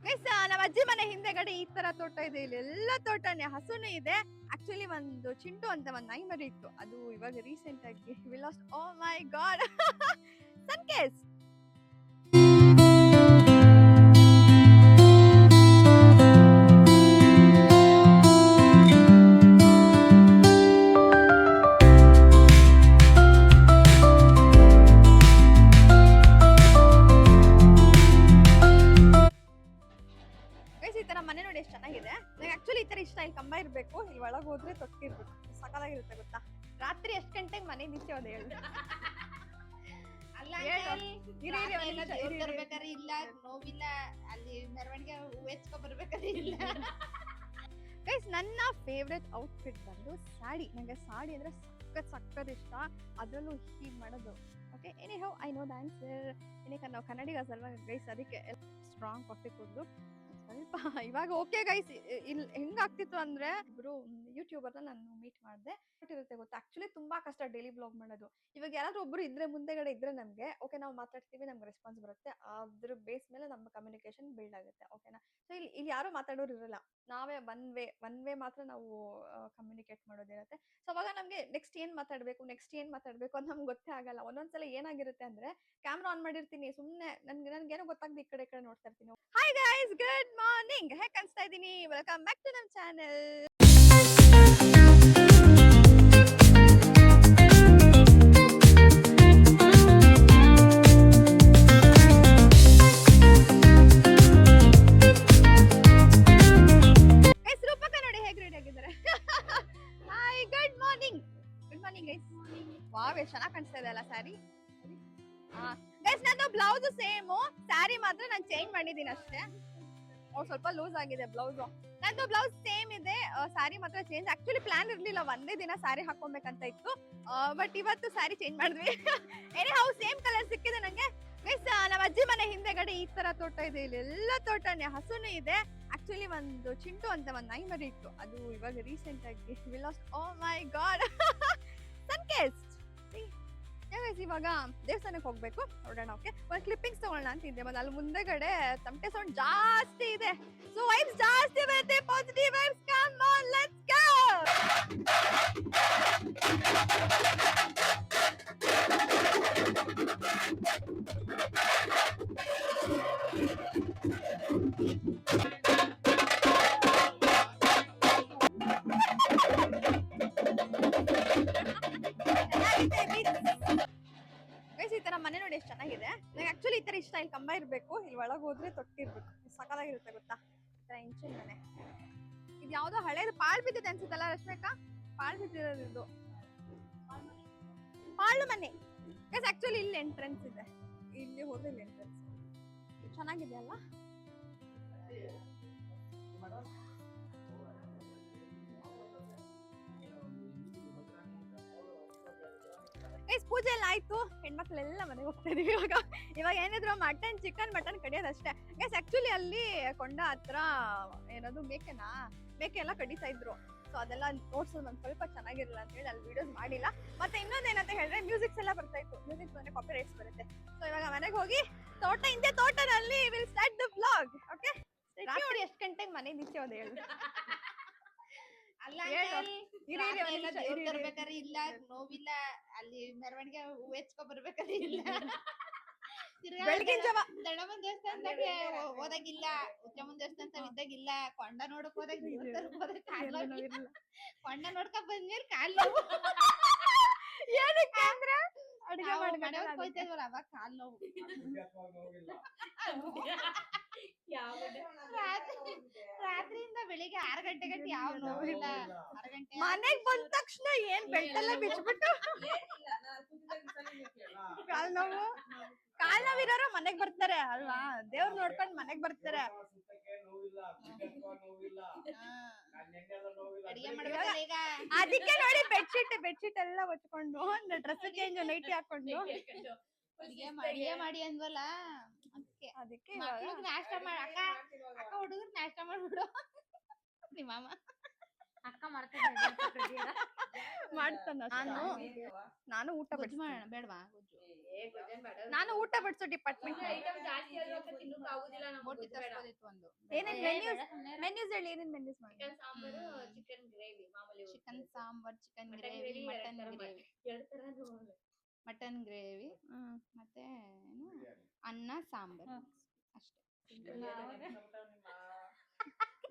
Guys ನಮ್ಮ ಅಜ್ಜಿ ಮನೆ ಹಿಂದೆಗಡೆ ಈ ತರ ತೋಟ ಇದೆ, ಇಲ್ಲಿ ಎಲ್ಲ ತೋಟನೇ ಹಸುನು ಇದೆ. ಆಕ್ಚುಲಿ ಒಂದು ಚಿಂಟು ಅಂತ ಒಂದು ನಾಯಿ ಮರಿ ಇತ್ತು, ಅದು ಇವಾಗ ರೀಸೆಂಟ್ ಆಗಿ we lost. Oh my god ಸನ್ಕೇಸ್. ಮನೆ ನೋಡಿ ಎಷ್ಟು ಚೆನ್ನಾಗಿದೆ. ನಂಗೆ ಆಕ್ಚುಲಿ ಈ ತರ ಇಷ್ಟ. ಇಲ್ಲಿ ಕಂಬ ಇರ್ಬೇಕು, ಇಲ್ಲಿ ಒಳಗೆ ಹೋದ್ರೆ ತೊಟ್ಟಿರ್ಬೇಕು, ಸಕಲಾಗಿರುತ್ತೆ ಗೊತ್ತಾ. ರಾತ್ರಿ ಎಷ್ಟು ಗಂಟೆಗೆ ಮನೆ ನಿಂತೆ ಹೋದ ಹೇಳು. ಬರ್ಬೇಕಾದ್ರೆ ಇಲ್ಲ ನೋವಿಲ್ಲ, ಅಲ್ಲಿ ಮೆರವಣಿಗೆ ಹೂ ಹೆಚ್ಕೊ ಬರ್ಬೇಕಾದ್ರೆ ಇಲ್ಲ. ಗೈಸ್ ನನ್ನ ಫೇವ್ರೆಟ್ ಔಟ್ಫಿಟ್ ಬಂದು ಸಾಡಿ. ನಂಗೆ ಸಾಡಿ ಅಂದ್ರೆ ಸಕ್ಕತ್ ಇಷ್ಟ, ಅದರಲ್ಲೂ ಹೀಗೆ ಮಾಡೋದು. Okay, any how I know the answer. ಏನಕ್ಕೆ ನಾವು ಕನ್ನಡಿಗ ಅಲ್ವಾ ಗೈಸ್, ಅದಕ್ಕೆ ಸ್ಟ್ರಾಂಗ್ ಕಾಫಿ ಕುಡಿದು ಸ್ವಲ್ಪ ಇವಾಗ ಓಕೆ ಗೈಸ್. ಇಲ್ಲಿ ಹೆಂಗಾಗ್ತಿತ್ತು ಅಂದ್ರೆ ಇಬ್ರು ಯೂಟ್ಯೂಬರ್ನ ನಾನು ಮೀಟ್ ಮಾಡಿದೆ. ಇರುತ್ತೆ ಗೊತ್ತಾ, ಆಕ್ಚುಲಿ ತುಂಬಾ ಕಷ್ಟ ಡೈಲಿ ಬ್ಲಾಗ್ ಮಾಡೋದು. ಇವಾಗ ಯಾರಾದ್ರೂ ಒಬ್ರು ಇದ್ರೆ ಮುಂದೆಗಡೆ ಇದ್ರೆ ನಮ್ಗೆ ಓಕೆ, ನಾವು ಮಾತಾಡ್ತೀವಿ, ನಮ್ಗೆ ರೆಸ್ಪಾನ್ಸ್ ಬರುತ್ತೆ, ಅದ್ರ ಬೇಸ್ ಮೇಲೆ ನಮ್ಮ ಕಮ್ಯುನಿಕೇಶನ್ ಬಿಲ್ಡ್ ಆಗುತ್ತೆ. ಓಕೆನಾ. ಸೊ ಇಲ್ಲಿ ಯಾರು ಮಾತಾಡೋರು ಇರಲ್ಲ, ನಾವೇ ಒನ್ ವೇ ಮಾತ್ರ ನಾವು ಕಮ್ಯುನಿಕೇಟ್ ಮಾಡೋದಿರುತ್ತೆ. ಸೊ ಅವಾಗ ನಮ್ಗೆ ನೆಕ್ಸ್ಟ್ ಏನ್ ಮಾತಾಡ್ಬೇಕು ಅಂತ ನಮ್ಗೆ ಗೊತ್ತೇ ಆಗಲ್ಲ. ಒಂದೊಂದ್ಸಲ ಏನಾಗಿರುತ್ತೆ ಅಂದ್ರೆ ಕ್ಯಾಮ್ರಾ ಆನ್ ಮಾಡಿರ್ತೀನಿ, ಸುಮ್ನೆ ನನ್ಗೇನೋ ಗೊತ್ತಾಗ್ದು ಈ ಕಡೆ ನೋಡ್ತಾ ಇರ್ತೀನಿ. Hi guys, good morning. ಹೇಗೆ ಅನ್ಸ್ತಾ ಇದೀನಿ? ವೆಲ್ಕಮ್ ಬ್ಯಾಕ್ ಟು ನಮ್ಮ ಚಾನೆಲ್. ವಾವ್, ಎಷ್ಟು ಚೆನ್ನಾಗಿ ಕಾಣಿಸ್ತಾ ಇದೆ ಅಲ್ಲ ಸ್ಯಾರಿ. ಗೈಸ್ ನಂದು ಬ್ಲೌಸ್ ಸೇಮ್, ಸ್ಯಾರಿ ಮಾತ್ರ ನಾನು ಚೇಂಜ್ ಮಾಡಿದೀನಿ ಅಷ್ಟೇ. ಸ್ವಲ್ಪ ಲೂಸ್ ಆಗಿದೆ ಬ್ಲೌಸ್. ನಂದು ಬ್ಲೌಸ್ ಸೇಮ್ ಇದೆ, ಸ್ಯಾರಿ ಮಾತ್ರ ಚೇಂಜ್. ಆಕ್ಚುಲಿ ಪ್ಲಾನ್ ಇರ್ಲಿಲ್ಲ, ಒಂದೇ ದಿನ ಸ್ಯಾರಿ ಹಾಕೊಬೇಕಂತ ಇತ್ತು, ಬಟ್ ಇವತ್ತು ಸ್ಯಾರಿ ಚೇಂಜ್ ಮಾಡಿದ್ವಿ. ಏನೇ ಹೌ ಸೇಮ್ ಕಲರ್ ಸಿಕ್ಕಿದೆ ನಂಗೆ. ಗೈಸ್ ನಮ್ಮ ಅಜ್ಜಿ ಮನೆ ಹಿಂದೆಗಡೆ ಈ ತರ ತೋಟ ಇದೆ, ಇಲ್ಲಿ ಎಲ್ಲ ತೋಟನೇ ಹಸುನು ಇದೆ. ಆಕ್ಚುಲಿ ಒಂದು ಚಿಂಟು ಅಂತ ಒಂದು ನಾಯಿ ಮರಿ ಇತ್ತು, ಅದು ಇವಾಗ ರೀಸೆಂಟ್ ಆಗಿ we lost. Oh my god ಸನ್ಕೇಸ್. ಇವಾಗ ದೇವಸ್ಥಾನಕ್ಕೆ ಹೋಗ್ಬೇಕು, ನೋಡೋಣ. ಓಕೆ, ಒಂದು ಕ್ಲಿಪ್ಪಿಂಗ್ಸ್ ತಗೊಳ್ಳೋಣ ಅಂತ ಇದ್ದೆ, ಮತ್ತೆ ಅಲ್ಲಿ ಮುಂದೆಗಡೆ ತಮಟೆ ಸೌಂಡ್ ಜಾಸ್ತಿ ಇದೆ, ಸೊ ವೈಬ್ಸ್ ಜಾಸ್ತಿ ಬರುತ್ತೆ, positive vibes. Come on, let's go. ಈ ತರ ಮನೆ ನೋಡಿ ಎಷ್ಟು ಚೆನ್ನಾಗಿದೆ. ನಂಗೆ ಆಕ್ಚುಲಿ ಈ ತರ ಇಷ್ಟ. ಇಲ್ಲಿ ಕಂಬ ಇರ್ಬೇಕು, ಇಲ್ಲಿ ಒಳಗೆ ಹೋದ್ರೆ ತೊಟ್ಟಿರ್ಬೇಕು, ಸಕಲಾಗಿರುತ್ತೆ ಗೊತ್ತಾ. ಈ ತರ ಇಂಚಿನ ಮನೆ. ಇದು ಯಾವ್ದೋ ಹಳೇದು ಪಾಳ್ ಬಿದ್ದಿದೆ ಅನ್ಸುತ್ತಲ್ಲ ರಶ್ಮಿಕಾ, ಪಾಳ್ ಬಿದ್ದಿರೋದು ಇದು ಪಾಳು ಮನೆ. ಆಕ್ಚುಲಿ ಇಲ್ಲಿ ಎಂಟ್ರೆನ್ಸ್ ಇದೆ, ಇಲ್ಲಿ ಹೋದ್ರೆ ಇಲ್ಲಿ ಎಂಟ್ರೆನ್ಸ್. ಚೆನ್ನಾಗಿದೆ ಅಲ್ಲ. ಪೂಜೆ ಎಲ್ಲ ಆಯ್ತು, ಹೆಣ್ಮಕ್ಳೆಲ್ಲ ಮನೆಗೆ ಹೋಗ್ತಾ ಇದೀವಿ ಇವಾಗ ಏನಿದ್ರು ಮಟನ್ ಮಟನ್ ಕಡಿಯೋದಷ್ಟೇ. ಗೈಸ್ ಆಕ್ಚುಲಿ ಅಲ್ಲಿ ಕೊಂಡ ಹತ್ರ ಏನದು ಮೇಕೆ ಎಲ್ಲ ಕಡಿತಾ ಇದ್ರು. ಸೊ ಅದೆಲ್ಲ ನೋಡ್ಸೋದು ಒಂದ್ ಸ್ವಲ್ಪ ಚೆನ್ನಾಗಿರಲ್ಲ ಅಂತ ಹೇಳಿ ಅಲ್ಲಿ ವಿಡಿಯೋಸ್ ಮಾಡಿಲ್ಲ. ಮತ್ತೆ ಇನ್ನೊಂದೇನಂತ ಹೇಳಿದ್ರೆ ಮ್ಯೂಸಿಕ್ಸ್ ಎಲ್ಲ ಬರ್ತಾ ಇತ್ತು, ಮ್ಯೂಸಿಕ್ ಬಂದ್ರೆ ಕಾಪಿ ರೈಟ್ಸ್ ಬರುತ್ತೆ. ಸೊ ಇವಾಗ ಮನೆಗೆ ಹೋಗಿ ತೋಟದಲ್ಲಿ will start the vlog. Okay, ರಾತ್ರಿ ಎಷ್ಟು ಗಂಟೆಗೆ ಮನೆ ನಿಂತೆ ಹೋದ ಹೇಳು. ಬರ್ಬೇಕಾದ್ರೆ ಇಲ್ಲ ನೋವಿಲ್ಲ, ಅಲ್ಲಿ ಮೆರವಣಿಗೆ ಹೂ ಹೆಚ್ಕೊ ಬರ್ಬೇಕಾದ್ರೆ ಇಲ್ಲ. ದಡಮನ್ ದೇವಸ್ಥಾನದಾಗ ಹೋದಾಗಿಲ್ಲ, ಉಚ್ಚಮ್ಮನ್ ದೇವಸ್ಥಾನ ಇದ್ದಾಗಿಲ್ಲ, ಕೊಂಡ ನೋಡಕ್ ಹೋದಾಗ ಕೊಂಡ ನೋಡ್ಕ ಬಂದ್ಮೇಲೆ ಕಾಲ್ ನೋವು. ಅಡುಗೆ ಮಾಡಕ್ ಹೋಯ್ತೇವಲ್ಲ ಅವಾಗ ಕಾಲ್ ನೋವು. ರಾತ್ರಿಯಿಂದ ಬೆಳಿಗ್ಗೆ 6 ಗಂಟೆ ಗಂಟೆ ಯಾವ ನೋವು ಇಲ್ಲ. 6 ಗಂಟೆ ಮನೆಗ್ ಬಂದ ತಕ್ಷಣ ಏನ್ ಬೆಳ್ಟೆಲ್ಲ ಬಿಚ್ಬಿಟ್ಟು ಕಾಲ್ ನೋವಿರೋರು ಮನೆಗ್ ಬರ್ತಾರೆ ಅಲ್ವಾ, ದೇವ್ರ ನೋಡ್ಕೊಂಡ್ ಮನೆಗ್ ಬರ್ತಾರೆ. ಅದಕ್ಕೆ ನೋಡಿ ಬೆಡ್ಶೀಟ್ ಎಲ್ಲ ಹೊಚ್ಕೊಂಡು ಡ್ರೆಸ್ ಚೇಂಜ್ ನೈಟಿ ಹಾಕೊಂಡು ಅಡಿಗೆ ಮಾಡಿ ಅಂದ್ವಲ್ಲ, ಅದಕ್ಕೆ ನಾಷ್ಟ ಮಾಡ ಅಕ್ಕ ಹುಡುಗರು ನಾಷ್ಟ ಮಾಡ್ಬಿಡು. ನಿಮ್ಮಮ್ಮ ಅಕ್ಕ ಮಾಡ್ತಾನ. ನಾನು ಊಟ ಮಾಡೋಣ ಬೇಡವಾ? ನಾನು ಊಟ ಬಡಿಸೋ ಡಿಪಾರ್ಟ್ಮೆಂಟ್. ಬೋಟಿ ತರ್ಸ್ಬೋದಿತ್ತು ಒಂದು. ಏನೇನ್ ಮೆನ್ಯೂಸ್ ಹೇಳಿ, ಏನೇನ್ ಮೆನ್ಯೂಸ್ ಮಾಡಿ? Chicken sambar, chicken gravy, mutton gravy, mutton gravy, ಮತ್ತೆ ಏನು ಅನ್ನ ಸಾಂಬಾರ್ ಅಷ್ಟೇ.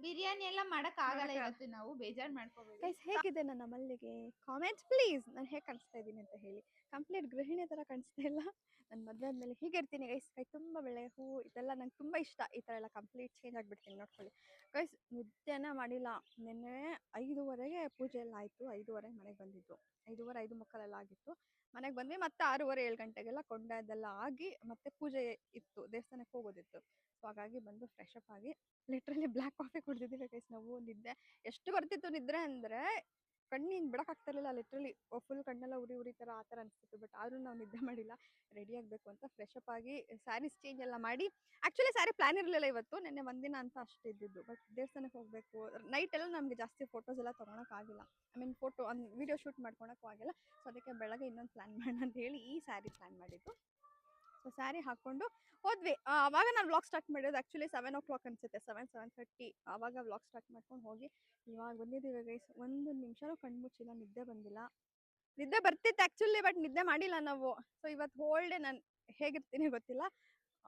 ಬಿರಿಯಾನಿ ಎಲ್ಲ ಮಾಡಕ್ ಆಗಲ್ಲ ಇವತ್ತು, ನಾವು ಬೇಜಾರ್ ಮಾಡ್ಕೋಬೇಕು. ಗೈಸ್ ಹೇಗಿದೆ ನನ್ನ ಮಲ್ಲಿಗೆ? Comments please. ನಾನು ಹೇಗೆ ಕಾಣಿಸ್ತಾ ಇದ್ದೀನಿ ಅಂತ ಹೇಳಿ. ಕಂಪ್ಲೀಟ್ ಗೃಹಿಣಿ ಥರ ಕಾಣಿಸ್ತಾ ಇಲ್ಲ. ನಾನು ಮದುವೆ ಆದಮೇಲೆ ಹೀಗೆ ಇರ್ತೀನಿ ಗೈಸ್. ಕೈ ತುಂಬ ಬೆಳೆ ಹೂವು ಇದೆಲ್ಲ ನಂಗೆ ತುಂಬ ಇಷ್ಟ. ಈ ಥರ ಎಲ್ಲ ಕಂಪ್ಲೀಟ್ ಚೇಂಜ್ ಆಗಿಬಿಡ್ತೀನಿ, ನೋಡ್ಕೊಳ್ಳಿ ಗೈಸ್. ನಿದ್ದೆನೇ ಮಾಡಿಲ್ಲ. ನಿನ್ನೆ 5:30ಗೆ ಪೂಜೆ ಎಲ್ಲ ಆಯಿತು. 5:30ಗೆ ಮನೆಗೆ ಬಂದಿದ್ದು. 5:30, 5:45 ಆಗಿತ್ತು. ಮನೆಗೆ ಬಂದ್ವಿ. ಮತ್ತೆ 6:30, 7 ಗಂಟೆಗೆಲ್ಲ ಕೊಂಡ ಅದೆಲ್ಲ ಆಗಿ ಮತ್ತೆ ಪೂಜೆ ಇತ್ತು, ದೇವಸ್ಥಾನಕ್ಕೆ ಹೋಗೋದಿತ್ತು. ಸೊ ಹಾಗಾಗಿ ಬಂದು ಫ್ರೆಶ್ ಅಪ್ ಆಗಿ ಲಿಟ್ರಲಿ ಬ್ಲ್ಯಾಕ್ ಕಾಫಿ ಕುಡಿದಿದ್ದೀವಿ ಗೈಸ್. ನಾವು ನಿದ್ದೆ ಎಷ್ಟು ಬರ್ತಿತ್ತು ನಿದ್ರೆ ಅಂದರೆ ಕಣ್ಣಿಂದ ಬಿಡೋಕ್ಕಾಗ್ತಿರ್ಲಿಲ್ಲ. ಲಿಟ್ರಲಿ ಫುಲ್ ಕಣ್ಣೆಲ್ಲ ಉರಿ ಥರ ಆ ಥರ ಅನಿಸ್ತಿತ್ತು. ಬಟ್ ಆದರೂ ನಾವು ನಿದ್ದೆ ಮಾಡಿಲ್ಲ. ರೆಡಿ ಆಗಬೇಕು ಅಂತ ಫ್ರೆಶ್ ಅಪ್ ಆಗಿ ಸ್ಯಾರೀಸ್ ಚೇಂಜ್ ಎಲ್ಲ ಮಾಡಿ. ಆ್ಯಕ್ಚುಲಿ ಸ್ಯಾರಿ ಪ್ಲ್ಯಾನ್ ಇರಲಿಲ್ಲ ಇವತ್ತು, ನಿನ್ನೆ ಒಂದಿನ ಅಂತ ಅಷ್ಟೇ ಇದ್ದಿದ್ದು. ಬಟ್ ದೇವಸ್ಥಾನಕ್ಕೆ ಹೋಗಬೇಕು. ನೈಟ್ ಎಲ್ಲ ನಮಗೆ ಜಾಸ್ತಿ ಫೋಟೋಸ್ ಎಲ್ಲ ತೊಗೊಳಕ್ಕಾಗಿಲ್ಲ. ಐ ಮೀನ್ ವಿಡಿಯೋ ಶೂಟ್ ಮಾಡ್ಕೊಳಕ್ಕೂ ಆಗಿಲ್ಲ. ಸೊ ಅದಕ್ಕೆ ಬೆಳಗ್ಗೆ ಇನ್ನೊಂದು ಪ್ಲ್ಯಾನ್ ಮಾಡೋಣ ಅಂತ ಹೇಳಿ ಈ ಸ್ಯಾರಿ ಪ್ಲ್ಯಾನ್ ಮಾಡಿದ್ದು. ಸೊ ಸ್ಯಾರಿ ಹಾಕ್ಕೊಂಡು ಹೋದ್ವಿ. ಆವಾಗ ನಾನು ವ್ಲಾಗ್ ಸ್ಟಾರ್ಟ್ ಮಾಡಿರೋದು ಆ್ಯಕ್ಚುಲಿ 7 o'clock ಅನಿಸುತ್ತೆ, 7:30 ಆವಾಗ ವ್ಲಾಗ್ ಸ್ಟಾರ್ಟ್ ಮಾಡ್ಕೊಂಡು ಹೋಗಿ ಇವಾಗ ಬಂದಿದ್ದೀವಿ ಗೈಸ್. ಒಂದು ನಿಮಿಷನೂ ಕಣ್ಮುಚ್ಚಿಲ್ಲ, ನಿದ್ದೆ ಬಂದಿಲ್ಲ. ನಿದ್ದೆ ಬರ್ತಿತ್ತು ಆ್ಯಕ್ಚುಲಿ, ಬಟ್ ನಿದ್ದೆ ಮಾಡಿಲ್ಲ ನಾವು. ಸೊ ಇವತ್ತು ಹೋಲ್ ಡೇ ನಾನು ಹೇಗಿರ್ತೀನಿ ಗೊತ್ತಿಲ್ಲ.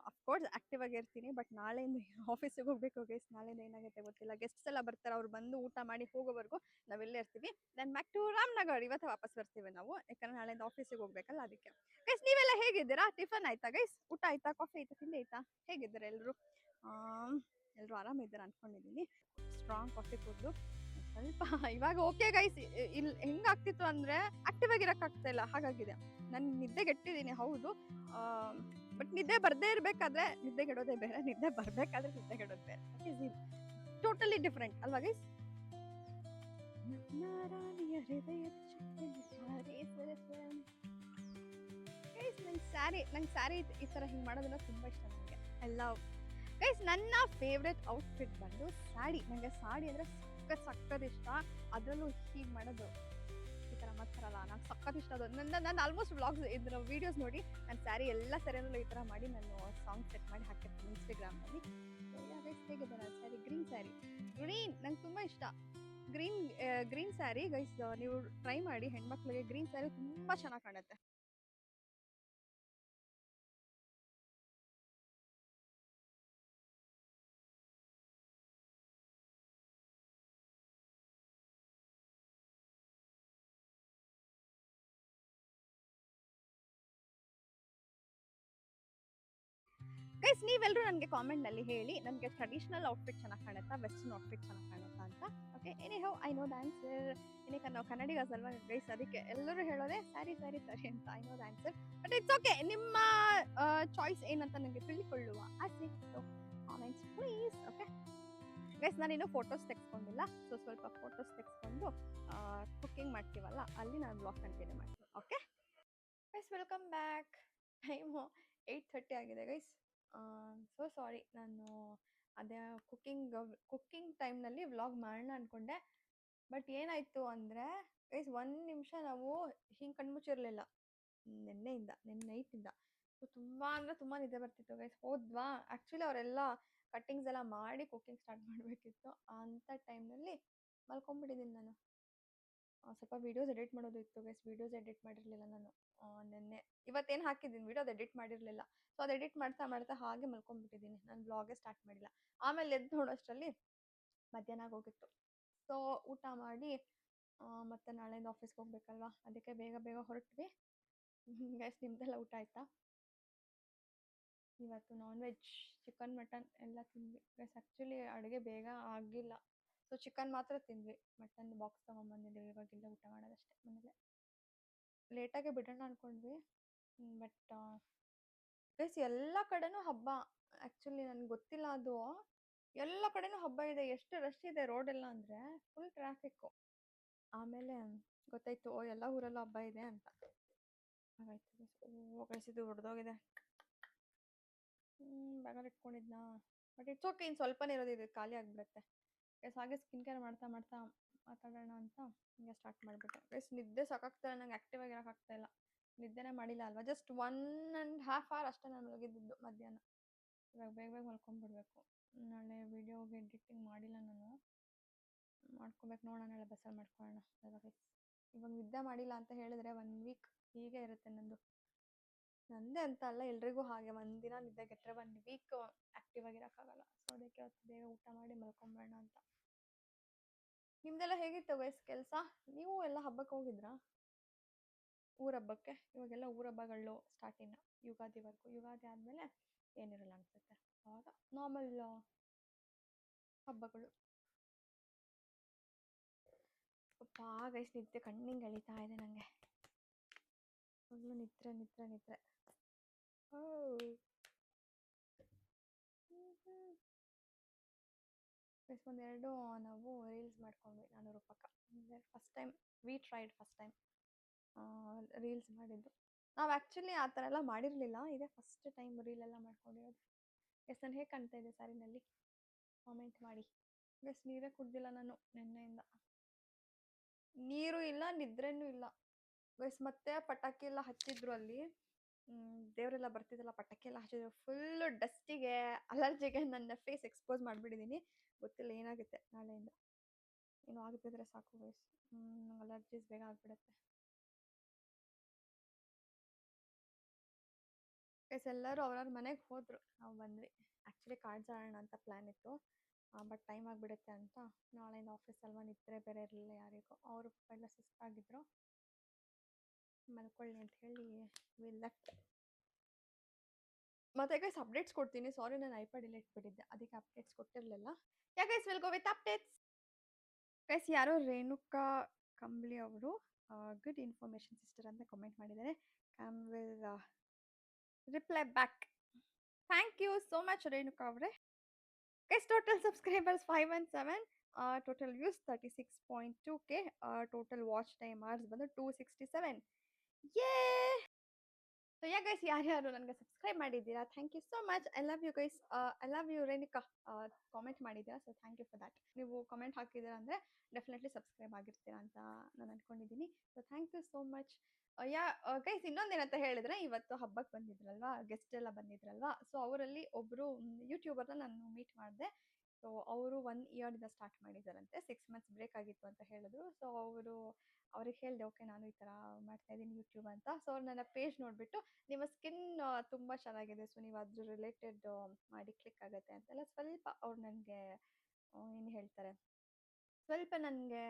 ಅಫ್ಕೋರ್ಸ್ ಆ್ಯಕ್ಟಿವ್ ಆಗಿ ಇರ್ತೀನಿ. ಬಟ್ ನಾಳೆಯಿಂದ ಆಫೀಸಿಗೆ ಹೋಗಬೇಕು ಗೈಸ್. ನಾಳೆಯಿಂದ ಏನಾಗುತ್ತೆ ಗೊತ್ತಿಲ್ಲ. ಗೆಸ್ಟ್ಸ್ ಎಲ್ಲ ಬರ್ತಾರೆ, ಅವ್ರು ಬಂದು ಊಟ ಮಾಡಿ ಹೋಗೋವರೆಗೂ ನಾವೆಲ್ಲೇ ಇರ್ತೀವಿ. Then back to Ramanagar. ಇವತ್ತು ವಾಪಸ್ ಬರ್ತೀವಿ ನಾವು, ಯಾಕಂದ್ರೆ ನಾಳೆಯಿಂದ ಆಫೀಸಿಗೆ ಹೋಗ್ಬೇಕಲ್ಲ ಅದಕ್ಕೆ. ಗೈಸ್ ನೀವೆಲ್ಲ ಹೇಗಿದ್ದೀರಾ? ಟಿಫನ್ ಆಯ್ತಾ ಗೈಸ್? ಊಟ ಆಯ್ತಾ? ಕಾಫಿ ಆಯ್ತಾ? ತಿಂಡಿ ಆಯ್ತಾ? ಹೇಗಿದ್ದೀರಾ ಎಲ್ಲರೂ? ಎಲ್ಲರೂ ಆರಾಮಿದ್ದೀರಾ ಅಂದ್ಕೊಂಡಿದ್ದೀನಿ. ಸ್ಟ್ರಾಂಗ್ ಕಾಫಿ ಕುಡಿದು ಸ್ವಲ್ಪ ಇವಾಗ ಓಕೆ ಗೈಸ್. ಇಲ್ಲಿ ಹೆಂಗಾಗ್ತಿತ್ತು ಅಂದರೆ ಆ್ಯಕ್ಟಿವ್ ಆಗಿರೋಕ್ಕಾಗ್ತಾ ಇಲ್ಲ, ಹಾಗಾಗಿದೆ. ನಾನು ನಿದ್ದೆಗೆಟ್ಟಿದ್ದೀನಿ ಹೌದು. ಬಟ್ ನಿದ್ದೆ ಬರದೇ ಇರಬೇಕಾದ್ರೆ ನಿದ್ದೆಗೆಡೋದೇ ಬೇರೆ, ನಿದ್ದೆ ಬರಬೇಕಾದ್ರೆ ನಿದ್ದೆಗೆಡೋದು ಬೇರೆ. ಟೋಟಲಿ ಡಿಫ್ರೆಂಟ್ ಅಲ್ವಾ ಗೈಸ್? ಗೈಸ್ ನಂಗೆ ಸ್ಯಾರಿ ಈ ಥರ ಹಿಂಗೆ ಮಾಡೋದನ್ನ ತುಂಬ ಇಷ್ಟ. ನನಗೆ ಐ ಲವ್ ಗೈಸ್. ನನ್ನ ಫೇವ್ರೆಟ್ ಔಟ್ಫಿಟ್ ಬಂದು ಸ್ಯಾರಿ. ನನಗೆ ಸ್ಯಾರಿ ಅಂದರೆ ಸಕ್ಕತ್ ಇಷ್ಟ. ಅದರಲ್ಲೂ ಹೀಗೆ ಮಾಡೋದು ಈ ಥರ ಮಾಡ್ತಾರಲ್ಲ, ನಂಗೆ ಸಕ್ಕತ್ ಇಷ್ಟ ಅದು. ನಾನು ಆಲ್ಮೋಸ್ಟ್ ವ್ಲಾಗ್ಸ್ ಇದ್ರ ವೀಡಿಯೋಸ್ ನೋಡಿ ನಾನು ಸ್ಯಾರಿ ಎಲ್ಲ ಸರಿಯಲ್ಲೂ ಈ ಥರ ಮಾಡಿ ನಾನು ಸಾಂಗ್ ಸೆಟ್ ಮಾಡಿ ಹಾಕಿರ್ತೀನಿ ಇನ್ಸ್ಟಾಗ್ರಾಮ್ನಲ್ಲಿ. ಗೈಸ್ ಹೇಗಿದೆ ನನ್ನ ಸ್ಯಾರಿ? ಗ್ರೀನ್ ಸ್ಯಾರಿ. ಗ್ರೀನ್ ನಂಗೆ ತುಂಬ ಇಷ್ಟ. ಗ್ರೀನ್ ಸ್ಯಾರಿ ಗೈಸ್ ನೀವು ಟ್ರೈ ಮಾಡಿ. ಹೆಣ್ಮಕ್ಳಿಗೆ ಗ್ರೀನ್ ಸ್ಯಾರಿ ತುಂಬ ಚೆನ್ನಾಗಿ ಕಾಣುತ್ತೆ. ಗೈಸ್ ನೀವೆಲ್ಲರೂ ನನಗೆ ಕಾಮೆಂಟ್ನಲ್ಲಿ ಹೇಳಿ, ನನಗೆ ಟ್ರೆಡಿಷ್ನಲ್ ಔಟ್ಫಿಟ್ ಚೆನ್ನಾಗಿ ಕಾಣುತ್ತಾ, ವೆಸ್ಟರ್ನ್ ಔಟ್ಫಿಟ್ ಚೆನ್ನಾಗಿ ಕಾಣುತ್ತಾ ಅಂತ. Okay, any how I know the answer. ಏನಕ್ಕೆ ನಾವು ಕನ್ನಡಿಗಸ್ ಅಲ್ವಾ ಗೈಸ್, ಅದಕ್ಕೆ ಎಲ್ಲರೂ ಹೇಳೋದೆ ಸ್ಯಾರಿ ಸ್ಯಾರಿ ಸ್ಯಾರಿ ಅಂತ. I know the answer, but it's okay. ನಿಮ್ಮ ಚಾಯ್ಸ್ ಏನಂತ ನನಗೆ ತಿಳಿದುಕೊಳ್ಳುವ ಆಸೆ. So comments please. Okay guys, ನಾನಿನ್ನೂ ಫೋಟೋಸ್ ತೆಗೆಸ್ಕೊಂಡಿಲ್ಲ. ಸೊ ಸ್ವಲ್ಪ ಫೋಟೋಸ್ ತೆಗೆಸ್ಕೊಂಡು ಕುಕ್ಕಿಂಗ್ ಮಾಡ್ತೀವಲ್ಲ ಅಲ್ಲಿ ನಾನು ಬ್ಲಾಗ್ ಕಂಟಿನ್ಯೂ ಮಾಡ್ತೀನಿ. Okay guys, welcome back. Time 8:30 ಆಗಿದೆ ಗೈಸ್. ಸೊ ಸಾರಿ, ನಾನು ಅದೇ ಕುಕ್ಕಿಂಗ್ ಟೈಮ್ನಲ್ಲಿ ವ್ಲಾಗ್ ಮಾಡೋಣ ಅಂದ್ಕೊಂಡೆ. ಬಟ್ ಏನಾಯಿತು ಅಂದರೆ ಗೈಸ್, ಒಂದು ನಿಮಿಷ ನಾವು ಹಿಂಗೆ ಕಣ್ಮುಚ್ಚಿರಲಿಲ್ಲ ನಿನ್ನೆ ನೈಟಿಂದ. ಸೊ ತುಂಬ ಅಂದರೆ ತುಂಬ ನಿದ್ದೆ ಬರ್ತಿತ್ತು ಗೈಸ್. ಹೋದ್ವಾ, ಆ್ಯಕ್ಚುಲಿ ಅವರೆಲ್ಲ ಕಟ್ಟಿಂಗ್ಸ್ ಎಲ್ಲ ಮಾಡಿ ಕುಕ್ಕಿಂಗ್ ಸ್ಟಾರ್ಟ್ ಮಾಡಬೇಕಿತ್ತು. ಅಂಥ ಟೈಮ್ನಲ್ಲಿ ಮಲ್ಕೊಂಡ್ಬಿಟ್ಟಿದ್ದೀನಿ ನಾನು. ಸ್ವಲ್ಪ ವೀಡಿಯೋಸ್ ಎಡಿಟ್ ಮಾಡೋದು ಇತ್ತು ಗೈಸ್. ವೀಡಿಯೋಸ್ ಎಡಿಟ್ ಮಾಡಿರಲಿಲ್ಲ ನಾನು ನಿನ್ನೆ. ಇವತ್ತೇನು ಹಾಕಿದ್ದೀನಿ ವೀಡಿಯೋ ಅದು ಎಡಿಟ್ ಮಾಡಿರಲಿಲ್ಲ. ಸೊ ಅದು ಎಡಿಟ್ ಮಾಡ್ತಾ ಹಾಗೆ ಮಲ್ಕೊಂಡ್ಬಿಟ್ಟಿದ್ದೀನಿ. ನಾನು ವ್ಲಾಗೇ ಸ್ಟಾರ್ಟ್ ಮಾಡಿಲ್ಲ. ಆಮೇಲೆ ಎದ್ದು ನೋಡೋಷ್ಟರಲ್ಲಿ ಮಧ್ಯಾಹ್ನ ಆಗೋಗಿತ್ತು. ಸೊ ಊಟ ಮಾಡಿ ಮತ್ತೆ ನಾಳೆಯಿಂದ ಆಫೀಸ್ಗೆ ಹೋಗ್ಬೇಕಲ್ವಾ, ಅದಕ್ಕೆ ಬೇಗ ಹೊರಟ್ವಿ ಗೈಸ್. ನಿಮ್ದೆಲ್ಲ ಊಟ ಆಯಿತಾ? ಇವತ್ತು ನಾನ್ ವೆಜ್, ಚಿಕನ್ ಮಟನ್ ಎಲ್ಲ ತಿಂದ್ವಿ ಗೈಸ್. ಆ್ಯಕ್ಚುಲಿ ಅಡುಗೆ ಬೇಗ ಆಗಿಲ್ಲ. ಸೊ ಚಿಕನ್ ಮಾತ್ರ ತಿಂದ್ವಿ. ಮಟನ್ ಬಾಕ್ಸ್ ತೊಗೊಂಬಂದಿದ್ದೀವಿ. ಇವಾಗಿಲ್ಲ, ಊಟ ಮಾಡೋದಷ್ಟೇ ಮನೇಲೆ. ಲೇಟಾಗೆ ಬಿಡೋಣ ಅಂದ್ಕೊಂಡ್ವಿ. ಬಟ್ ಗೈಸ್ ಎಲ್ಲ ಕಡೆನೂ ಹಬ್ಬ. ಆ್ಯಕ್ಚುಲಿ ನನಗೆ ಗೊತ್ತಿಲ್ಲ ಅದು. ಎಲ್ಲ ಕಡೆನೂ ಹಬ್ಬ ಇದೆ. ಎಷ್ಟು ರಶ್ ಇದೆ ರೋಡೆಲ್ಲ ಅಂದರೆ ಫುಲ್ ಟ್ರಾಫಿಕ್ಕು. ಆಮೇಲೆ ಗೊತ್ತಾಯಿತು ಎಲ್ಲ ಊರಲ್ಲೂ ಹಬ್ಬ ಇದೆ ಅಂತ. ಹಾಗಾಯ್ತು ಗೈಸ್. ಗೈಸ್ ಇದು ಹೊಡೆದೋಗಿದೆ. ಬ್ಯಾಗಲ್ಲಿ ಇಟ್ಕೊಂಡಿದ್ನಾ. ಬಟ್ ಇಟ್ಸ್ ಓಕೆ, ಇನ್ನು ಸ್ವಲ್ಪನೇ ಇರೋದು, ಇದು ಖಾಲಿ ಆಗಿಬಿಡುತ್ತೆ ಗೈಸ್. ಹಾಗೆ ಸ್ಕಿನ್ ಕೇರ್ ಮಾಡ್ತಾ ಮಾತಾಡೋಣ ಅಂತ ಹಿಂಗೆ ಸ್ಟಾರ್ಟ್ ಮಾಡಿಬಿಟ್ಟೆ ಗೈಸ್. ನಿದ್ದೆ ಸಾಕಾಗ್ತಾಯಿಲ್ಲ ನಂಗೆ, ಆ್ಯಕ್ಟಿವ್ ಆಗಿರೋಕ್ಕಾಗ್ತಾಯಿಲ್ಲ. ನಿದ್ದೆನೇ ಮಾಡಿಲ್ಲ ಅಲ್ವಾ, ಜಸ್ಟ್ 1.5 hour ಅಷ್ಟೇ ನಾನು ಮಲಗಿದ್ದು ಮಧ್ಯಾಹ್ನ. ಇವಾಗ ಬೇಗ ಬೇಗ ಮಲ್ಕೊಂಡ್ಬಿಡ್ಬೇಕು. ನಾಳೆ ವಿಡಿಯೋಗೆ ಎಡಿಟಿಂಗ್ ಮಾಡಿಲ್ಲ ನಾನು, ಮಾಡ್ಕೊಬೇಕು. ನೋಡೋಣ, ನಾಳೆ ಬಸ್ಸಲ್ಲಿ ಮಾಡ್ಕೊಳ್ಳೋಣ ಅಲ್ವಾ ಗೈಸ್. ಇವಾಗ ನಿದ್ದೆ ಮಾಡಿಲ್ಲ ಅಂತ ಹೇಳಿದ್ರೆ 1 ವೀಕ್ ಹೀಗೆ ಇರುತ್ತೆ ನಂದು. ನಂದೇ ಅಂತ ಅಲ್ಲ, ಎಲ್ರಿಗೂ ಹಾಗೆ. ಒಂದಿನ ನಿದ್ದೆಗೆಟ್ಟರೆ 1 ವೀಕ್ ಆ್ಯಕ್ಟಿವ್ ಆಗಿರೋಕ್ಕಾಗಲ್ಲ. ಸೊ ಅದಕ್ಕೆ ಅವತ್ತು ಬೇಗ ಊಟ ಮಾಡಿ ಮಲ್ಕೊಂಬೇಡ ಅಂತ. ನಿಮ್ದೆಲ್ಲ ಹೇಗಿತ್ತು ಗೈಸ್ ಕೆಲಸ? ನೀವು ಎಲ್ಲ ಹಬ್ಬಕ್ಕೆ ಹೋಗಿದ್ರಾ? ಊರ ಹಬ್ಬಕ್ಕೆ? ಇವಾಗೆಲ್ಲ ಊರ ಹಬ್ಬಗಳು ಸ್ಟಾರ್ಟ್ ಇನ್ನು ಯುಗಾದಿವರೆಗೂ. ಯುಗಾದಿ ಆದಮೇಲೆ ಏನಿರಲ್ಲ ಅನ್ಸುತ್ತೆ, ಆವಾಗ ನಾರ್ಮಲ್ ಹಬ್ಬಗಳು. ಅಪ್ಪ ಗೈಸ್, ನಿದ್ದೆ ಕಣ್ಣಿಂಗ್ ಎಳಿತಾ ಇದೆ ನನಗೆ. ಫುಲ್ಲು ನಿದ್ರೆ ನಿದ್ರೆ ನಿದ್ರೆ. ಗೈಸ್ ಒಂದೆರಡು ನಾವು ರೀಲ್ಸ್ ಮಾಡ್ಕೊಂಡ್ವಿ 400 ರೂಪಾಯಿ. First time we tried, first time reels ಮಾಡಿದ್ದು. ನಾವು ಆ್ಯಕ್ಚುಲಿ ಆ ಥರ ಎಲ್ಲ ಮಾಡಿರಲಿಲ್ಲ, ಇದೇ ಫಸ್ಟ್ ಟೈಮ್ ರೀಲೆಲ್ಲ ಮಾಡ್ಕೊಂಡಿರೋದು. ಎಸ್, ನಾನು ಹೇಗೆ ಕಾಣ್ತಾ ಇದೆ ಸ್ಯಾರಿನಲ್ಲಿ ಕಾಮೆಂಟ್ ಮಾಡಿ. ಗೈಸ್ ನೀರೇ ಕುಡ್ದಿಲ್ಲ ನಾನು ನಿನ್ನೆಯಿಂದ. ನೀರು ಇಲ್ಲ, ನಿದ್ರೆನೂ ಇಲ್ಲ ಗೈಸ್. ಮತ್ತೆ ಪಟಾಕಿ ಎಲ್ಲ ಹಚ್ಚಿದ್ರು ಅಲ್ಲಿ, ದೇವರೆಲ್ಲ ಬರ್ತಿದ್ದಲ್ಲ, ಪಟಾಕಿ ಎಲ್ಲ ಹಚ್ಚಿದ್ರು. ಫುಲ್ಲು ಡಸ್ಟಿಗೆ, ಅಲರ್ಜಿಗೆ ನನ್ನ ಫೇಸ್ ಎಕ್ಸ್ಪೋಸ್ ಮಾಡಿಬಿಟ್ಟಿದ್ದೀನಿ. ಗೊತ್ತಿಲ್ಲ ಏನಾಗುತ್ತೆ ನಾಳೆಯಿಂದ. ಏನು ಆಗ್ತಿದ್ರೆ ಸಾಕು ಗೈಸ್, ಅಲರ್ಜೀಸ್ ಬೇಗ ಆಗಿಬಿಡುತ್ತೆ. ಗೈಸ್ ಎಲ್ಲರೂ ಅವ್ರವ್ರ ಮನೆಗೆ ಹೋದರು, ನಾವು ಬಂದ್ವಿ. ಆ್ಯಕ್ಚುಲಿ ಕಾಡ್ಸಾಡೋಣ ಅಂತ ಪ್ಲ್ಯಾನ್ ಇತ್ತು, ಬಟ್ ಟೈಮ್ ಆಗಿಬಿಡುತ್ತೆ ಅಂತ. ನಾಳೆಯಿಂದ ಆಫೀಸ್ ಅಲ್ವಾ, ನಿದ್ರೆ ಬೇರೆ ಇರಲಿಲ್ಲ ಯಾರಿಗೂ. ಅವರು ಎಲ್ಲ ಸುಸ್ತಾಗಿದ್ರು, ಮಲ್ಕೊಳ್ಳಿ ಅಂತ ಹೇಳಿ ವಿ ಲೆಫ್ಟ್. ಮತ್ತೆ ಗೈಸ್ ಅಪ್ಡೇಟ್ಸ್ ಕೊಡ್ತೀನಿ. ಸಾರಿ, ನಾನು ಐಪ್ಯಾಡ್ ಇಟ್ಬಿಟ್ಟಿದ್ದೆ, ಅದಕ್ಕೆ ಅಪ್ಡೇಟ್ಸ್ ಕೊಟ್ಟಿರಲಿಲ್ಲ. Yeah guys, will go with updates. Guys ಯಾರೋ ರೇಣುಕಾ ಕಂಬ್ಳಿ ಅವರು ಗುಡ್ ಇನ್ಫಾರ್ಮೇಷನ್ ಸಿಸ್ಟರ್ ಅಂತ ಕಮೆಂಟ್ ಮಾಡಿದ್ದಾರೆ. Cam will reply back. Thank you so much Renuka ಅವರೇ. Guys total subscribers 517, total views 36.2K, total watch time hours ಬಂದು 267. ಯೇ! ಸೊ ಯಾ ಗೈಸ್, ಯಾರ್ಯಾರು ನನಗೆ subscribe ಮಾಡಿದ್ದೀರಾ, thank you so much. I love you guys. I love you Renuka. Comment ಮಾಡಿದ್ದೀರಾ, so thank you for that. ನೀವು comment ಹಾಕಿದ್ದೀರಾ ಅಂದರೆ definitely subscribe ಆಗಿರ್ತೀರಾ ಅಂತ ನಾನು ಅಂದ್ಕೊಂಡಿದ್ದೀನಿ. So thank you so much. Guys ಇನ್ನೊಂದೇನಂತ ಹೇಳಿದ್ರೆ, ಇವತ್ತು ಹಬ್ಬಕ್ಕೆ ಬಂದಿದ್ರಲ್ವಾ, ಗೆಸ್ಟ್ ಎಲ್ಲ ಬಂದಿದ್ರಲ್ವಾ, ಸೊ ಅವರಲ್ಲಿ ಒಬ್ಬರು ಯೂಟ್ಯೂಬರ್ನ ನಾನು ಮೀಟ್ ಮಾಡಿದೆ. ಸೊ ಅವರು 1 ಇಯರಿಂದ ಸ್ಟಾರ್ಟ್ ಮಾಡಿದ್ದಾರಂತೆ, 6 months ಬ್ರೇಕ್ ಆಗಿತ್ತು ಅಂತ ಹೇಳಿದ್ರು. ಸೊ ಅವ್ರಿಗೆ ಹೇಳಿದೆ, ಓಕೆ ನಾನು ಈ ಥರ ಮಾಡ್ತಾ ಇದ್ದೀನಿ ಯೂಟ್ಯೂಬ್ ಅಂತ. ಸೊ ಅವ್ರು ನನ್ನ ಪೇಜ್ ನೋಡಿಬಿಟ್ಟು, ನಿಮ್ಮ ಸ್ಕಿನ್ ತುಂಬ ಚೆನ್ನಾಗಿದೆ, ಸೊ ನೀವು ಅದ್ರ ರಿಲೇಟೆಡ್ ಮಾಡಿ ಕ್ಲಿಕ್ ಆಗುತ್ತೆ ಅಂತೆಲ್ಲ ಸ್ವಲ್ಪ ಅವ್ರು ನನಗೆ ಏನು ಹೇಳ್ತಾರೆ, ಸ್ವಲ್ಪ ನನಗೆ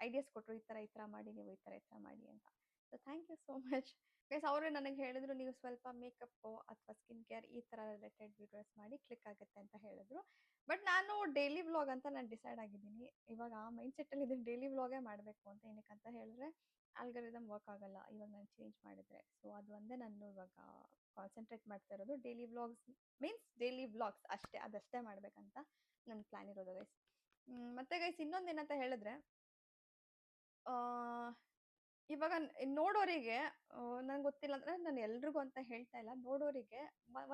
ಐಡಿಯಾಸ್ ಕೊಟ್ಟರು. ಈ ಥರ ಮಾಡಿ, ನೀವು ಈ ಥರ ಮಾಡಿ ಅಂತ. So thank you so much guys. ಅವರು ನನಗೆ ಹೇಳಿದ್ರು, ನೀವು ಸ್ವಲ್ಪ ಮೇಕಪ್ಪು ಅಥವಾ ಸ್ಕಿನ್ ಕೇರ್ ಈ ಥರ ರಿಲೇಟೆಡ್ ವೀಡಿಯೋಸ್ ಮಾಡಿ ಕ್ಲಿಕ್ ಆಗುತ್ತೆ ಅಂತ ಹೇಳಿದ್ರು. ಬಟ್ ನಾನು ಡೈಲಿ ವ್ಲಾಗ್ ಅಂತ ನಾನು ಡಿಸೈಡ್ ಆಗಿದ್ದೀನಿ. ಇವಾಗ ಆ ಮೈಂಡ್ಸೆಟ್ಟಲ್ಲಿ ಇದನ್ನು ಡೈಲಿ ವ್ಲಾಗೇ ಮಾಡಬೇಕು ಅಂತ. ಏನಕ್ಕಂತ ಹೇಳಿದ್ರೆ ಆಲ್ಗರಿದಮ್ ವರ್ಕ್ ಆಗಲ್ಲ ಇವಾಗ ನಾನು ಚೇಂಜ್ ಮಾಡಿದರೆ. ಸೊ ಅದು ಒಂದೇ ನಾನು ಇವಾಗ ಕಾನ್ಸಂಟ್ರೇಟ್ ಮಾಡ್ತಾ ಇರೋದು. Daily vlogs means daily vlogs ಅಷ್ಟೇ, ಅದಷ್ಟೇ ಮಾಡಬೇಕಂತ ನನ್ನ ಪ್ಲ್ಯಾನ್ ಇರೋದು ಗೈಸ್. ಮತ್ತೆ ಗೈಸ್ ಇನ್ನೊಂದು ಏನಂತ ಹೇಳಿದ್ರೆ, ಇವಾಗ ನೋಡೋರಿಗೆ ನಂಗೆ ಗೊತ್ತಿಲ್ಲ ಅಂದರೆ, ನಾನು ಎಲ್ರಿಗೂ ಅಂತ ಹೇಳ್ತಾ ಇಲ್ಲ, ನೋಡೋರಿಗೆ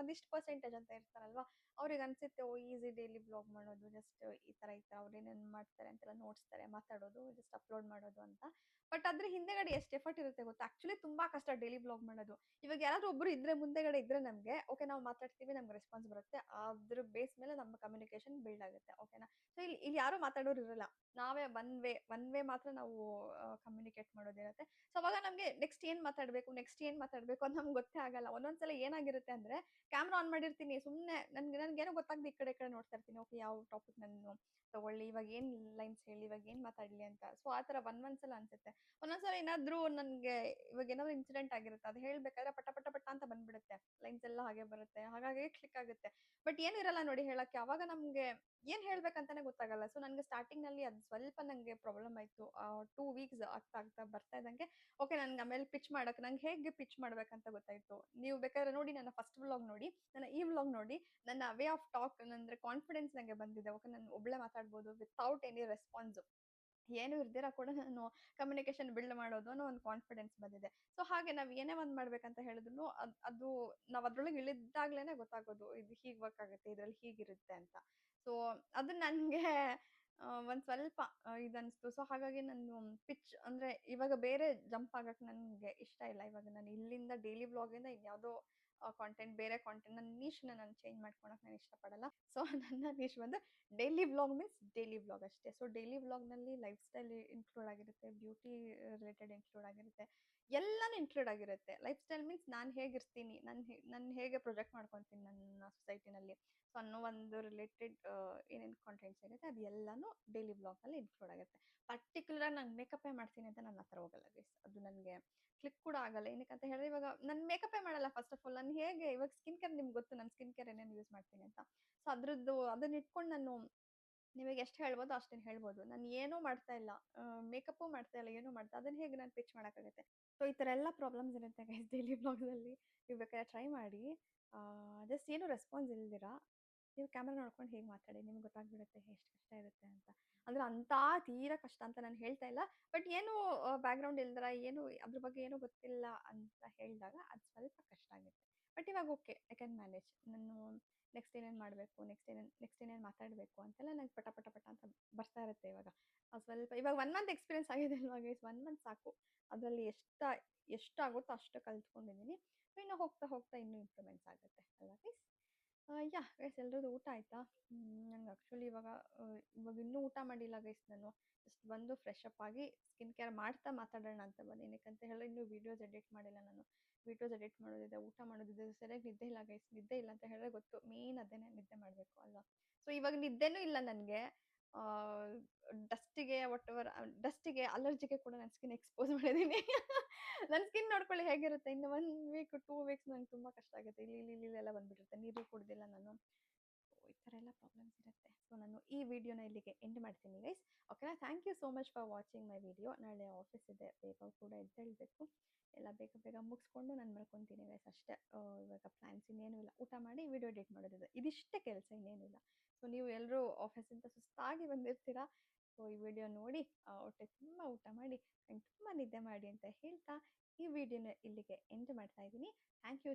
ಒಂದಿಷ್ಟು ಪರ್ಸೆಂಟೇಜ್ ಅಂತ ಇರ್ತಾರಲ್ವಾ, ಅವ್ರಿಗೆ ಅನಿಸುತ್ತೆ ಓ ಈಸಿ ಡೈಲಿ ವ್ಲಾಗ್ ಮಾಡೋದು, ಜಸ್ಟ್ ಈ ಥರ ಅವ್ರು ಏನೇನು ಮಾಡ್ತಾರೆ ಅಂತೆಲ್ಲ ನೋಡಿಸ್ತಾರೆ, ಮಾತಾಡೋದು, ಜಸ್ಟ್ ಅಪ್ಲೋಡ್ ಮಾಡೋದು ಅಂತ. ಬಟ್ ಅದ್ರ ಹಿಂದೆಗಡೆ ಎಷ್ಟು ಎಫರ್ಟ್ ಇರುತ್ತೆ ಗೊತ್ತಾ. ಆ್ಯಕ್ಚುಲಿ ತುಂಬ ಕಷ್ಟ ಡೈಲಿ ವ್ಲಾಗ್ ಮಾಡೋದು. ಇವಾಗ ಯಾರಾದರೂ ಒಬ್ಬರು ಇದ್ದರೆ, ಮುಂದೆಗಡೆ ಇದ್ದರೆ ನಮಗೆ ಓಕೆ, ನಾವು ಮಾತಾಡ್ತೀವಿ, ನಮ್ಗೆ ರೆಸ್ಪಾನ್ಸ್ ಬರುತ್ತೆ, ಅದ್ರ ಬೇಸ್ ಮೇಲೆ ನಮ್ಮ ಕಮ್ಯುನಿಕೇಷನ್ ಬಿಲ್ಡ್ ಆಗುತ್ತೆ, ಓಕೆನಾ. ಸೊ ಇಲ್ಲಿ ಯಾರೂ ಮಾತಾಡೋರು ಇರಲ್ಲ, ನಾವೇ ಒನ್ ವೇ ಮಾತ್ರ ನಾವು ಕಮ್ಯುನಿಕೇಟ್ ಮಾಡೋದಿರುತ್ತೆ. ಸೊ ಅವಾಗ ನಮಗೆ ನೆಕ್ಸ್ಟ್ ಏನು ಮಾತಾಡಬೇಕು ಅಂತ ನಮ್ಗೆ ಗೊತ್ತೇ ಆಗಲ್ಲ. ಒಂದೊಂದ್ಸಲ ಏನಾಗಿರುತ್ತೆ ಅಂದರೆ, ಕ್ಯಾಮ್ರಾ ಆನ್ ಮಾಡಿರ್ತೀನಿ, ಸುಮ್ಮನೆ ನನಗೇನೋ ಗೊತ್ತಾಗದೆ ಈ ಕಡೆ ನೋಡ್ತಾ ಇರ್ತೀನಿ. ಓಕೆ, ಯಾವ ಟಾಪಿಕ್ ನಾನು ತಗೊಳ್ಳಿ, ಇವಾಗ ಏನು ಲೈನ್ಸ್ ಹೇಳಿ, ಇವಾಗ ಏನು ಮಾತಾಡಲಿ ಅಂತ. ಸೊ ಆ ಥರ ಒಂದೊಂದ್ಸಲ ಅನಿಸುತ್ತೆ. ಒಂದೊಂದ್ಸಲ ಏನಾದರೂ ನನಗೆ ಇವಾಗ ಏನಾದರೂ ಇನ್ಸಿಡೆಂಟ್ ಆಗಿರುತ್ತೆ, ಅದು ಹೇಳಬೇಕಾದ್ರೆ ಪಟ ಪಟ ಪಟ ಅಂತ ಬಂದ್ಬಿಡುತ್ತೆ, ಲೈನ್ಸ್ ಎಲ್ಲ ಹಾಗೆ ಬರುತ್ತೆ, ಹಾಗಾಗಿ ಕ್ಲಿಕ್ ಆಗುತ್ತೆ. ಬಟ್ ಏನಿರಲ್ಲ ನೋಡಿ ಹೇಳೋಕ್ಕೆ, ಅವಾಗ ನಮಗೆ ಏನು ಹೇಳ್ಬೇಕಂತಾನೆ ಗೊತ್ತಾಗಲ್ಲ. ಸೊ ನನಗೆ ಸ್ಟಾರ್ಟಿಂಗ್ನಲ್ಲಿ ಅದು ಸ್ವಲ್ಪ ನನಗೆ ಪ್ರಾಬ್ಲಮ್ ಆಯಿತು. 2 ವೀಕ್ಸ್ ಆಗ್ತಾ ಬರ್ತಾ ಇದ್ದಂಗೆ ಓಕೆ, ನನಗೆ ಆಮೇಲೆ ಪಿಚ್ ಮಾಡೋಕ್ಕೆ ನಂಗೆ ಹೇಗೆ ಪಿಚ್ ಮಾಡಬೇಕಂತ ಗೊತ್ತಾಯಿತು. ನೀವು ಬೇಕಾದ್ರೆ ನೋಡಿ, ನನ್ನ ಫಸ್ಟ್ ವ್ಲಾಗ್ ನೋಡಿ, ನನ್ನ ಈ ವ್ಲಾಗ್ ನೋಡಿ, ನನ್ನ ವೇ ಆಫ್ ಟಾಕ್, ಅಂದರೆ ಕಾನ್ಫಿಡೆನ್ಸ್ ನನಗೆ ಬಂದಿದೆ. ಓಕೆ, ನಾನು ಒಬ್ಬಳೇ ಮಾತಾಡ್ಬೋದು ವಿತೌಟ್ ಎನಿ ರೆಸ್ಪಾನ್ಸು, ಏನು ಇರ್ದಿರ ಕೂಡ ನಾನು ಕಮ್ಯುನಿಕೇಷನ್ ಬಿಲ್ಡ್ ಮಾಡೋದು ಅನ್ನೋ ಒಂದು ಕಾನ್ಫಿಡೆನ್ಸ್ ಬಂದಿದೆ. ಸೊ ಹಾಗೆ ನಾವು ಏನೇ ಒಂದು ಮಾಡ್ಬೇಕಂತ ಹೇಳಿದ್ರು ಅದು ನಾವು ಅದ್ರೊಳಗೆ ಇಳಿದಾಗ್ಲೇ ಗೊತ್ತಾಗೋದು, ಇದು ಹೀಗೆ ವರ್ಕ್ ಆಗುತ್ತೆ, ಇದರಲ್ಲಿ ಹೀಗಿರುತ್ತೆ ಅಂತ. ಸೊ ಅದು ನನಗೆ ಒಂದು ಸ್ವಲ್ಪ ಇದನ್ನಿಸ್ತು. ಸೊ ಹಾಗಾಗಿ ನಾನು ಪಿಚ್ ಅಂದರೆ ಇವಾಗ ಬೇರೆ ಜಂಪ್ ಆಗಕ್ಕೆ ನನಗೆ ಇಷ್ಟ ಇಲ್ಲ. ಇವಾಗ ನಾನು ಇಲ್ಲಿಂದ ಡೈಲಿ ವ್ಲಾಗಿಂದ ಇನ್ಯಾವುದೋ ಕಾಂಟೆಂಟ್ ಬೇರೆ ಕಾಂಟೆಂಟ್ ನನ್ನ ನೀಶ್ನ ನಾನು ಚೇಂಜ್ ಮಾಡ್ಕೊಳಕ್ಕೆ ನಾನು ಇಷ್ಟಪಡಲ್ಲ. ಸೊ ನನ್ನ ನೀಶ್ ಬಂದು daily vlog means daily vlog ಅಷ್ಟೇ. ಸೊ ಡೈಲಿ ವ್ಲಾಗ್ನಲ್ಲಿ ಲೈಫ್ ಸ್ಟೈಲ್ ಇನ್ಕ್ಲೂಡ್ ಆಗಿರುತ್ತೆ, ಬ್ಯೂಟಿ ರಿಲೇಟೆಡ್ ಇನ್ಕ್ಲೂಡ್ ಆಗಿರುತ್ತೆ, ಎಲ್ಲನೂ ಇನ್ಕ್ಲೂಡ್ ಆಗಿರುತ್ತೆ. ಲೈಫ್ ಸ್ಟೈಲ್ ಮೀನ್ಸ್ ನಾನು ಹೇಗಿರ್ತೀನಿ, ನಾನು ಹೇಗೆ ಪ್ರೊಜೆಕ್ಟ್ ಮಾಡ್ಕೊತೀನಿ ನನ್ನ ಸೊಸೈಟಿನಲ್ಲಿ, ಸೊ ಅನ್ನೋ ಒಂದು ರಿಲೇಟೆಡ್ ಏನೇನು ಕಾಂಟೆಂಟ್ಸ್ ಇರುತ್ತೆ ಅದು ಎಲ್ಲನೂ ಡೈಲಿ ವ್ಲಾಗಲ್ಲಿ ಇನ್ಕ್ಲೂಡ್ ಆಗುತ್ತೆ. ಪರ್ಟಿಕ್ಯುಲರಾಗಿ ನಾನು ಮೇಕಪ್ಪೇ ಮಾಡ್ತೀನಿ ಅಂತ ನಾನು ಆ ಥರ ಹೋಗಲ್ಲ ಗೈಸ್. ಅದು ನನಗೆ ಕ್ಲಿಕ್ ಕೂಡ ಆಗಲ್ಲ. ಏನಕ್ಕೆ ಅಂತ ಹೇಳಿದ್ರೆ ಇವಾಗ ನಾನು ಮೇಕಪ್ಪೇ ಮಾಡಲ್ಲ. ಫಸ್ಟ್ ಆಫ್ ಆಲ್ ನಾನು ಹೇಗೆ ಇವಾಗ ಸ್ಕಿನ್ ಕೇರ್ ನಿಮ್ಗೆ ಗೊತ್ತು, ನಾನು ಸ್ಕಿನ್ ಕೇರ್ ಏನೇನು ಯೂಸ್ ಮಾಡ್ತೀನಿ ಅಂತ. ಸೊ ಅದರದ್ದು ಅದನ್ನ ಇಟ್ಕೊಂಡು ನಾನು ನಿಮಗೆ ಎಷ್ಟು ಹೇಳ್ಬೋದು ಅಷ್ಟನ್ನು ಹೇಳ್ಬೋದು. ನಾನು ಏನೂ ಮಾಡ್ತಾ ಇಲ್ಲ, ಮೇಕಪ್ಪು ಮಾಡ್ತಾ ಇಲ್ಲ, ಏನೂ ಮಾಡ್ತಾ ಅದನ್ನು ಹೇಗೆ ನಾನು ಪಿಚ್ ಮಾಡೋಕ್ಕಾಗುತ್ತೆ. ಸೊ ಈ ಥರ ಎಲ್ಲ ಪ್ರಾಬ್ಲಮ್ಸ್ ಇರುತ್ತೆ ಗೈಸ್ ಡೈಲಿ ವ್ಲಾಗ್ಸಲ್ಲಿ. ನೀವು ಬೇಕಾದ್ರೆ ಟ್ರೈ ಮಾಡಿ. ಜಸ್ಟ್ ಏನು ರೆಸ್ಪಾನ್ಸ್ ಇಲ್ದಿರ ನೀವು ಕ್ಯಾಮ್ರಾ ನೋಡ್ಕೊಂಡು ಹೇಗೆ ಮಾತಾಡಿ, ನಿಮ್ಗೆ ಗೊತ್ತಾಗ್ಬಿಡುತ್ತೆ ಎಷ್ಟು ಕಷ್ಟ ಇರುತ್ತೆ ಅಂತ. ಅಂದರೆ ಅಂಥ ತೀರಾ ಕಷ್ಟ ಅಂತ ನಾನು ಹೇಳ್ತಾ ಇಲ್ಲ, ಬಟ್ ಏನು ಬ್ಯಾಕ್ಗ್ರೌಂಡ್ ಇಲ್ದಿರ, ಏನು ಅದ್ರ ಬಗ್ಗೆ ಏನೂ ಗೊತ್ತಿಲ್ಲ ಅಂತ ಹೇಳಿದಾಗ ಅದು ಸ್ವಲ್ಪ ಕಷ್ಟ ಆಗುತ್ತೆ. ಬಟ್ ಇವಾಗ ಓಕೆ, ಐ ಕ್ಯಾನ್ ಮ್ಯಾನೇಜ್. ನಾನು ನೆಕ್ಸ್ಟ್ ಏನೇನು ಮಾಡಬೇಕು, ನೆಕ್ಸ್ಟ್ ಏನೇನು ಮಾತಾಡಬೇಕು ಅಂತೆಲ್ಲ ನಂಗೆ ಪಟ ಪಟ ಪಟ ಅಂತ ಬರ್ತಾ ಇರುತ್ತೆ ಇವಾಗ. ಸ್ವಲ್ಪ ಇವಾಗ 1 ಮಂತ್ ಎಕ್ಸ್ಪೀರಿಯನ್ಸ್ ಆಗಿದೆ ಅಲ್ವಾ ಗೈಸ್, 1 ಮಂತ್ ಸಾಕು. ಅದರಲ್ಲಿ ಎಷ್ಟಾಗುತ್ತೋ ಅಷ್ಟು ಕಲ್ತ್ಕೊಂಡಿದ್ದೀನಿ. ಇನ್ನು ಹೋಗ್ತಾ ಹೋಗ್ತಾ ಇನ್ನೂ ಇಂಪ್ರೂವ್ಮೆಂಟ್ಸ್ ಆಗುತ್ತೆ ಅಲ್ವಾ ಗೈಸ್. ಯಾ ಗೈಸ್, ಎಲ್ರದ್ದು ಊಟ ಆಯಿತಾ? ನಂಗೆ ಆ್ಯಕ್ಚುಲಿ ಇವಾಗ ಇನ್ನೂ ಊಟ ಮಾಡಿಲ್ಲ ಗೈಸ್. ನಾನು ಜಸ್ಟ್ ಬಂದು ಫ್ರೆಶ್ ಅಪ್ ಆಗಿ ಸ್ಕಿನ್ ಕೇರ್ ಮಾಡ್ತಾ ಮಾತಾಡೋಣ ಅಂತ ಬಂದು. ಏನಕ್ಕಂತ ಹೇಳಿದ್ರೆ ಇನ್ನೂ ವೀಡಿಯೋಸ್ ಎಡಿಟ್ ಮಾಡಿಲ್ಲ ನಾನು. ವೀಡಿಯೋಸ್ ಎಡಿಟ್ ಮಾಡೋದಿದೆ, ಊಟ ಮಾಡೋದಿದೆ, ಸರಿಯಾಗಿ ನಿದ್ದೆ ಇಲ್ಲ ಗೈಸ್. ನಿದ್ದೆ ಇಲ್ಲ ಅಂತ ಹೇಳಿದ್ರೆ ಗೊತ್ತು, ಮೇನ್ ಅದೇನೆ, ನಿದ್ದೆ ಮಾಡಬೇಕು ಅಲ್ವಾ. ಸೊ ಇವಾಗ ನಿದ್ದೆನೂ ಇಲ್ಲ ನನಗೆ. ಡಸ್ಟಿಗೆ ಅಲರ್ಜಿಗೆ ಕೂಡ ನನ್ನ ಸ್ಕಿನ್ ಎಕ್ಸ್ಪೋಸ್ ಮಾಡಿದ್ದೀನಿ. ನನ್ನ ಸ್ಕಿನ್ ನೋಡ್ಕೊಳ್ಳಿ ಹೇಗಿರುತ್ತೆ. ಇನ್ನು 1 ವೀಕ್ 2 ವೀಕ್ಸ್ ನಂಗೆ ತುಂಬ ಕಷ್ಟ ಆಗುತ್ತೆ. ಇಲ್ಲೆಲ್ಲ ಬಂದುಬಿಟ್ಟಿರುತ್ತೆ, ನೀರು ಕುಡ್ದಿಲ್ಲ ನಾನು. ಈ ಥರ ಎಲ್ಲ ಪ್ರಾಬ್ಲಮ್ಸ್ ಇರುತ್ತೆ. ಸೊ ನಾನು ಈ ವಿಡಿಯೋನ ಇಲ್ಲಿಗೆ ಎಂಡ್ ಮಾಡ್ತೀನಿ ಗೈಸ್. ಓಕೆನಾ? Thank you so much for watching my video. ನಾಳೆ ಆಫೀಸ್ ಇದೆ, ಬೇಗ ಕೂಡ ಎದ್ದೇಳಬೇಕು. ಎಲ್ಲ ಬೇಗ ಬೇಗ ಮುಗಿಸ್ಕೊಂಡು ನಾನು ಮಲ್ಕೊತೀನಿ ಗೈಸ್ ಅಷ್ಟೇ. ಇವಾಗ ಪ್ಲ್ಯಾನ್ಸ್ ಇನ್ನೇನು ಇಲ್ಲ. ಊಟ ಮಾಡಿ ವಿಡಿಯೋ ಎಡಿಟ್ ಮಾಡೋದಿದೆ, ಇದಿಷ್ಟೇ ಕೆಲಸ, ಇನ್ನೇನಿಲ್ಲ. ಸೊ ನೀವು ಎಲ್ಲರೂ ಆಫೀಸಿಂದ ಸುಸ್ತಾಗಿ ಬಂದಿರ್ತೀರಾ. ಸೊ ಈ ವಿಡಿಯೋ ನೋಡಿ ಹೊಟ್ಟೆ ತುಂಬ ಊಟ ಮಾಡಿ ಆ್ಯಂಡ್ ತುಂಬ ನಿದ್ದೆ ಮಾಡಿ ಅಂತ ಹೇಳ್ತಾ ಈ ವಿಡಿಯೋನ ಇಲ್ಲಿಗೆ ಎಂಡ್ ಮಾಡ್ತಾ ಇದ್ದೀನಿ.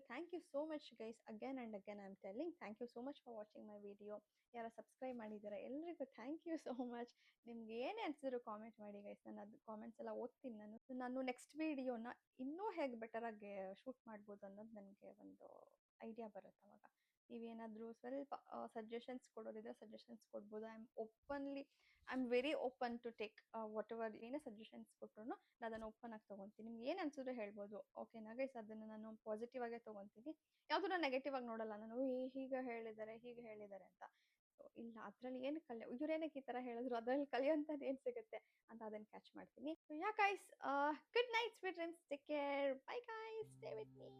Thank you so much guys. Again and again I am telling thank you so much for watching my video. ಯಾರು ಸಬ್ಸ್ಕ್ರೈಬ್ ಮಾಡಿದ್ದೀರಾ ಎಲ್ರಿಗೂ ಥ್ಯಾಂಕ್ ಯು ಸೋ ಮಚ್. ನಿಮ್ಗೆ ಏನೇ ಅನಿಸಿದ್ರು ಕಾಮೆಂಟ್ ಮಾಡಿ ಗೈಸ್. ನಾನು ಅದು ಕಾಮೆಂಟ್ಸ್ ಎಲ್ಲ ಓದ್ತೀನಿ. ನಾನು ನೆಕ್ಸ್ಟ್ ವಿಡಿಯೋನ ಇನ್ನೂ ಹೇಗೆ ಬೆಟರಾಗಿ ಶೂಟ್ ಮಾಡ್ಬೋದು ಅನ್ನೋದು ನನಗೆ ಒಂದು ಐಡಿಯಾ ಬರುತ್ತೆ ಅವಾಗ. ನೀವೇನಾದರೂ ಸ್ವಲ್ಪ ಸಜೆಷನ್ಸ್ ಕೊಡೋದಿದ್ರೆ ಸಜೆಷನ್ಸ್ ಕೊಡ್ಬೋದು. I am very open to take whatever. ಏನೇ ಸಜೆಷನ್ಸ್ ಕೊಟ್ಟರು ನಾನು ಅದನ್ನು ಓಪನ್ ಆಗಿ ತೊಗೊತೀನಿ. ನಿಮ್ಗೆ ಏನು ಅನ್ಸಿದ್ರೆ ಹೇಳ್ಬೋದು. ಓಕೆನಾ ಗೈಸ್? ಅದನ್ನು ನಾನು ಪಾಸಿಟಿವ್ ಆಗೇ ತೊಗೊತೀನಿ. ಯಾವುದೂ ನೆಗೆಟಿವ್ ಆಗಿ ನೋಡಲ್ಲ ನಾನು. ಹೀಗೆ ಹೇಳಿದ್ದಾರೆ ಅಂತ. ಇಲ್ಲ, ಅದರಲ್ಲಿ ಏನು ಇವ್ರೇನಕ್ಕೆ ಈ ಥರ ಹೇಳಿದ್ರು, ಅದರಲ್ಲಿ ಕಲಿಯೋಂಥದ್ದು ಏನು ಸಿಗುತ್ತೆ ಅಂತ ಅದನ್ನು ಕ್ಯಾಚ್ ಮಾಡ್ತೀನಿ. ಯಾ guys, good night, sweet dreams, take care, bye guys, stay with me.